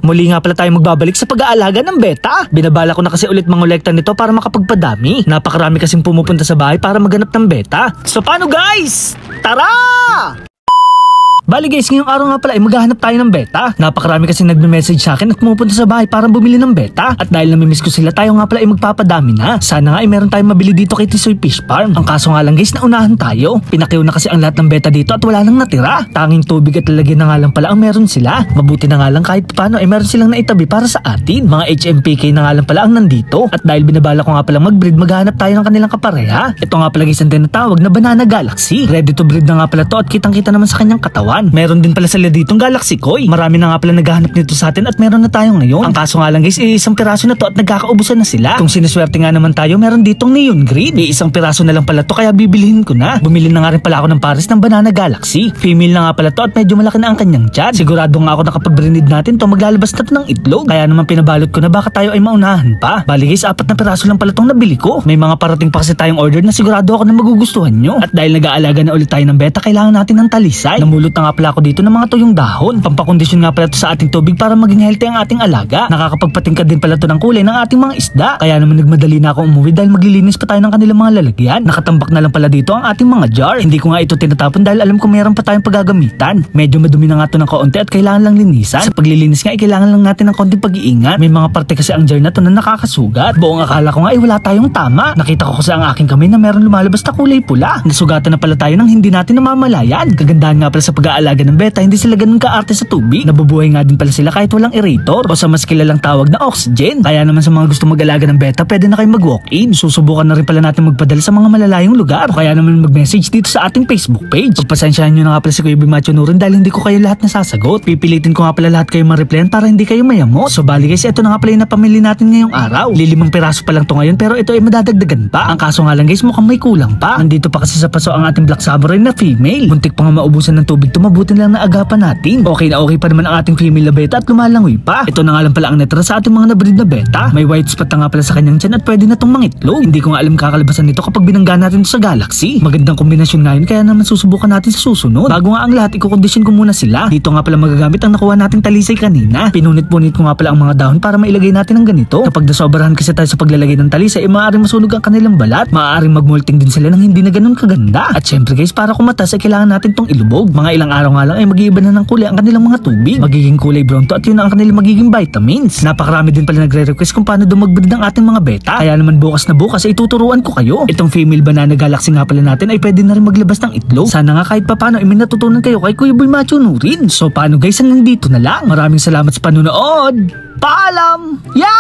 Muli nga pala tayo magbabalik sa pag-aalaga ng beta. Binabala ko na kasi ulit mangolekta nito para makapagpadami. Napakarami kasing pumupunta sa bahay para maganap ng beta. So paano guys? Tara! Bali guys, ngayong araw nga pala ay maghahanap tayo ng beta. Napakarami kasi nagme-message sa akin at pumupunta sa bahay para bumili ng beta. At dahil namimiss ko sila, tayo nga pala ay magpapadami na. Sana nga ay meron tayong mabili dito kay Tisoy Fish Farm. Ang kaso nga lang guys, naunahan tayo. Pinakiw na kasi ang lahat ng beta dito at wala nang natira. Tanging tubig at lalagyan na nga lang pala ang meron sila. Mabuti na nga lang kahit paano ay meron silang naitabi para sa atin. Mga HMPK na nga lang pala ang nandito. At dahil binabala ko nga pala mag-breed, maghahanap tayo ng kanilang kapareha. Ito nga pala guys ang tinatawag na Banana Galaxy. Ready to breed na nga pala to at kitang-kita naman sa kanyang katawan. Meron din pala sila ditong Galaxy Koi. Marami na nga pala naghahanap nito sa atin at meron na tayo ngayon. Ang kaso nga lang guys, isang piraso na to at nagkakaubusan na sila. Kung sinuswerte nga naman tayo, meron ditong Neon Green. Isang piraso na lang pala to kaya bibilihin ko na. Bumili na nga rin pala ako ng pares ng Banana Galaxy. Female na nga pala to at medyo malaki na ang kanyang tiyan. Sigurado nga ako na kapag brinid natin to, maglalabas na to ng itlog. Kaya naman pinabalot ko na baka tayo ay maunahan pa. Bali guys, 4 na piraso lang pala tong nabili ko. May mga parating pa kasi tayong order na sigurado ako na magugustuhan nyo. At dahil nag-aalaga na ulit tayo ng beta, kailangan natin ng talisay. Namulot na nga pala ako dito ng mga tuyong dahon. Pampakondisyon nga pala ito sa ating tubig para maging healthy ang ating alaga. Nakakapagpatingkad din pala ito ng kulay ng ating mga isda. Kaya naman nagmadali na ako umuwi dahil maglilinis pa tayo ng kanilang mga lalagyan. Nakatambak na lang pala dito ang ating mga jar. Hindi ko nga ito tinatapon dahil alam ko meron pa tayong paggagamitan. Medyo madumi na nga ito ng kaunti at kailangan lang linisan. Sa paglilinis nga ay kailangan lang natin ng konting pag-iingat. May mga parte kasi ang jar na ito na nakakasugat. Buong akala ko nga ay wala tayong tama. Nakita ko kasi ang aking kamay na meron lumalabas na kulay pula. Nasugatan na pala tayo nang hindi natin namamalayan. Kagandahan nga pala sa pag-aalaga ng beta, hindi sila ganun kaarte sa tubig. Nabubuhay nga din pala sila kahit walang aerator o sa mas kilalang tawag na oxygen. Kaya naman sa mga gusto mag-alaga ng beta, pwede na kayo mag-walk-in. Susubukan na rin pala natin magpadala sa mga malalayong lugar. O kaya naman mag-message dito sa ating Facebook page. Pagpasensyahan nyo na nga pala si Kuya Bimacho Nurin dahil hindi ko kayo lahat nasasagot. Pipilitin ko nga pala lahat kayo ma-replyan para hindi kayo mayamot. So bali guys, ito na nga pala yung napamili natin ngayong araw. Lilimang piraso pa lang to ngayon pero ito ay madadagdagan pa. Ang kaso nga lang guys, mukhang may kulang pa. Nandito pa kasi sa paso ang ating Black Samurai na female. Muntik pa nga maubusan ng tubig to, mabuti lang na agapan natin. Okay na okay pa naman ang ating female na beta at lumalangoy pa. Ito na nga lang pala ang natira sa ating mga nabreed na beta. May white spot na nga pala sa kanyang tiyan at pwede na tong mangitlog. Hindi ko nga alam kakalabasan nito kapag binangga natin ito sa Galaxy. Magandang kombinasyon nga yun kaya naman susubukan natin sa susunod. Bago nga ang lahat, ikokondisyon ko muna sila. Dito nga pala magagamit ang nakuha nating talisay kanina. Pinunit-punit ko nga pala ang mga dahon para mailagay natin ang ganito. Kapag nasobrahan kasi tayo sa paglalagay ng talisay, maaaring masunog ang kanilang balat. Maaaring magmolting din sila nang hindi na ganun kaganda. At syempre guys, para kumatas ay kailangan natin tong ilubog. Mga ilang araw nga lang ay mag-iiba na ng kulay ang kanilang mga tubig. Magiging kulay brown to at yun ang kanilang magiging vitamins. Napakarami din pala nagre-request kung paano daw mag-breed ng ating mga beta. Kaya naman bukas na bukas ay tuturuan ko kayo. Itong female Banana Galaxy nga pala natin ay pwede na rin maglabas ng itlog. Sana nga kahit papano ay may natutunan kayo kay Kuya Bimacho Nurin. So paano guys, hanggang dito na lang. Maraming salamat sa panunood. Paalam! Yeah!